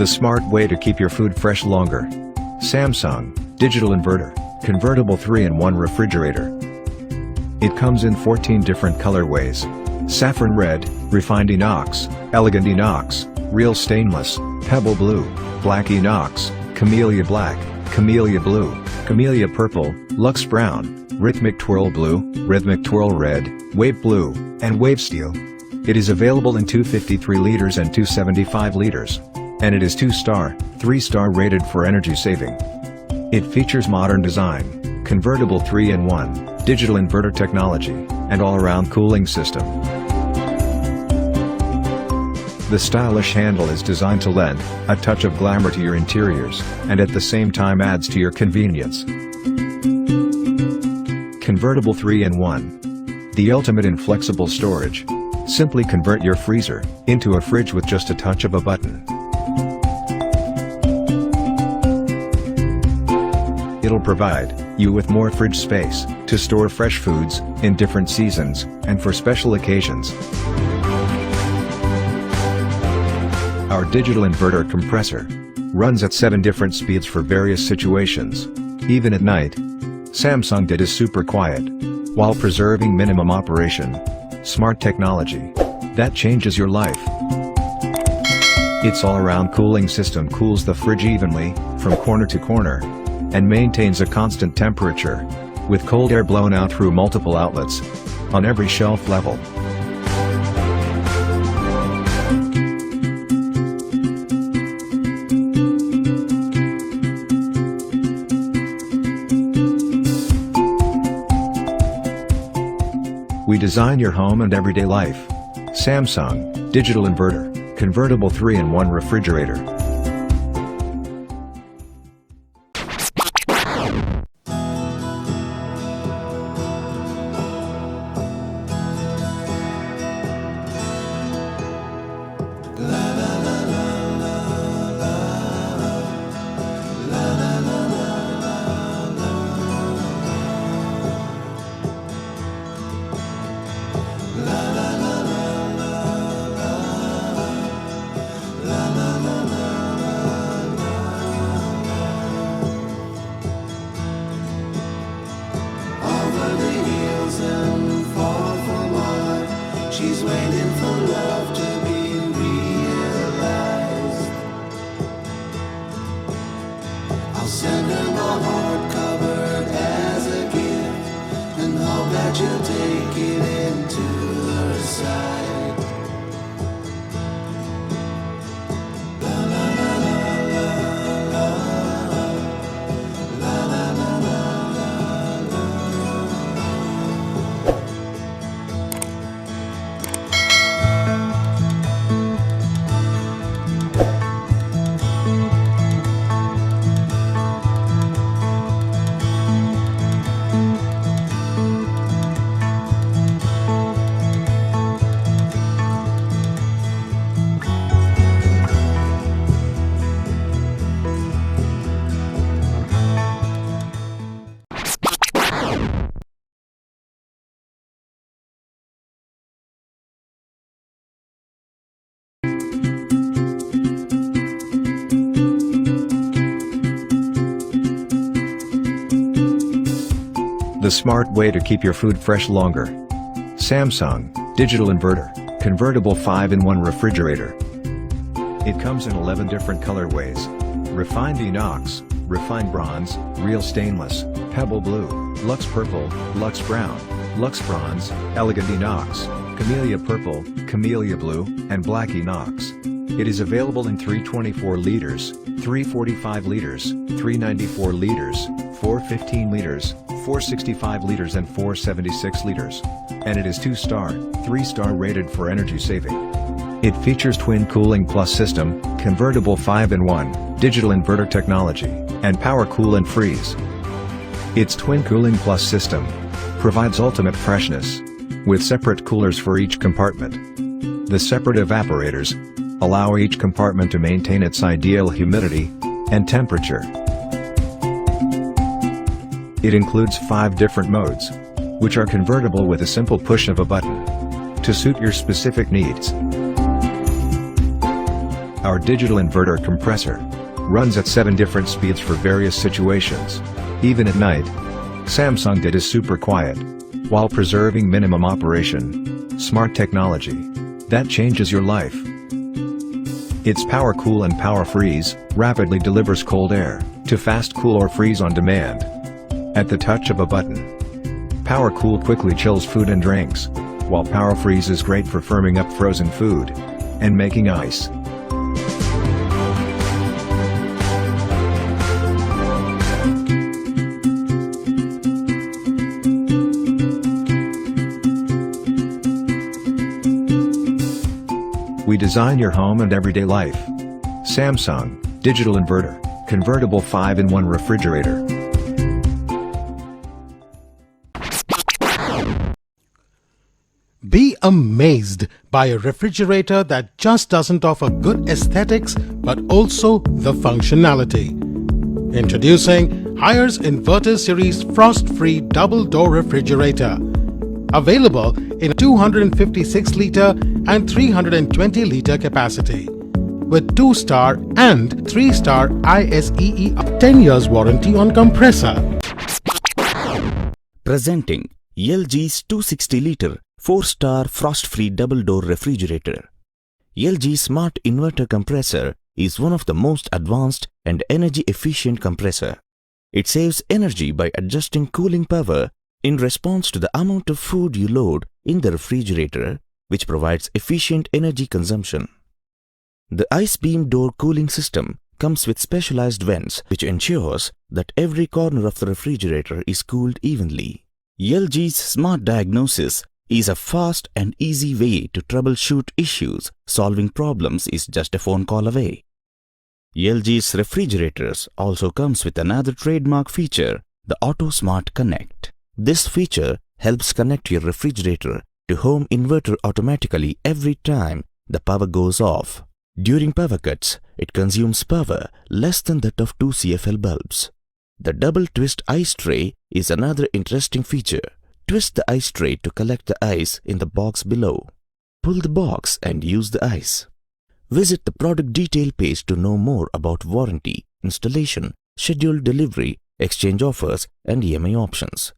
The smart way to keep your food fresh longer. Samsung Digital Inverter Convertible 3-in-1 Refrigerator. It comes in 14 different colorways. Saffron Red, Refined Inox, Elegant Inox, Real Stainless, Pebble Blue, Black Inox, Camellia Black, Camellia Blue, Camellia Purple, Luxe Brown, Rhythmic Twirl Blue, Rhythmic Twirl Red, Wave Blue, and Wave Steel. It is available in 253 liters and 275 liters. And it is 2-star, 3-star rated for energy saving. It features modern design, convertible 3-in-1, digital inverter technology, and all-around cooling system. The stylish handle is designed to lend a touch of glamour to your interiors, and at the same time adds to your convenience. Convertible 3-in-1. The ultimate in flexible storage. Simply convert your freezer into a fridge with just a touch of a button. It'll provide you with more fridge space to store fresh foods in different seasons and for special occasions. Our digital inverter compressor runs at 7 different speeds for various situations, even at night. Samsung DID is super quiet while preserving minimum operation. Smart technology that changes your life. Its all-around cooling system cools the fridge evenly from corner to corner and maintains a constant temperature, with cold air blown out through multiple outlets on every shelf level. We design your home and everyday life. Samsung Digital Inverter Convertible 3-in-1 Refrigerator. She's waiting for love to be realized. I'll send her my heart covered as a gift, and hope that you'll take it into her side. The smart way to keep your food fresh longer. Samsung Digital Inverter Convertible 5-in-1 Refrigerator. It comes in 11 different colorways. Refined Inox, Refined Bronze, Real Stainless, Pebble Blue, Luxe Purple, Luxe Brown, Luxe Bronze, Elegant Inox, Camellia Purple, Camellia Blue, and Black Inox. It is available in 324 liters, 345 liters, 394 liters, 415 liters, 465 liters and 476 liters. And it is 2-star, 3-star rated for energy saving. It features twin cooling plus system, convertible 5-in-1, digital inverter technology, and power cool and freeze. Its twin cooling plus system provides ultimate freshness, with separate coolers for each compartment. The separate evaporators allow each compartment to maintain its ideal humidity and temperature. It includes 5 different modes, which are convertible with a simple push of a button, to suit your specific needs. Our digital inverter compressor runs at 7 different speeds for various situations. Even at night, Samsung did is super quiet, while preserving minimum operation. Smart technology that changes your life. Its Power Cool and Power Freeze rapidly delivers cold air to fast cool or freeze on demand at the touch of a button. Power Cool quickly chills food and drinks, while Power Freeze is great for firming up frozen food and making ice. We design your home and everyday life. Samsung Digital Inverter, Convertible 5-in-1 Refrigerator. Be amazed by a refrigerator that just doesn't offer good aesthetics but also the functionality. Introducing Haier's Inverter Series Frost-Free Double Door Refrigerator. Available in 256-liter and 320-liter capacity. With 2-star and 3-star ISEE 10 years warranty on compressor. Presenting LG's 260-liter 4-star frost-free double-door refrigerator. LG Smart Inverter Compressor is one of the most advanced and energy-efficient compressor. It saves energy by adjusting cooling power in response to the amount of food you load in the refrigerator, which provides efficient energy consumption. The ice beam door cooling system comes with specialized vents which ensures that every corner of the refrigerator is cooled evenly. LG's Smart Diagnosis is a fast and easy way to troubleshoot issues. Solving problems is just a phone call away. LG's refrigerators also comes with another trademark feature, the Auto Smart Connect. This feature helps connect your refrigerator to home inverter automatically every time the power goes off. During power cuts, it consumes power less than that of 2 CFL bulbs. The double twist ice tray is another interesting feature. Twist the ice tray to collect the ice in the box below. Pull the box and use the ice. Visit the product detail page to know more about warranty, installation, scheduled delivery, exchange offers and EMI options.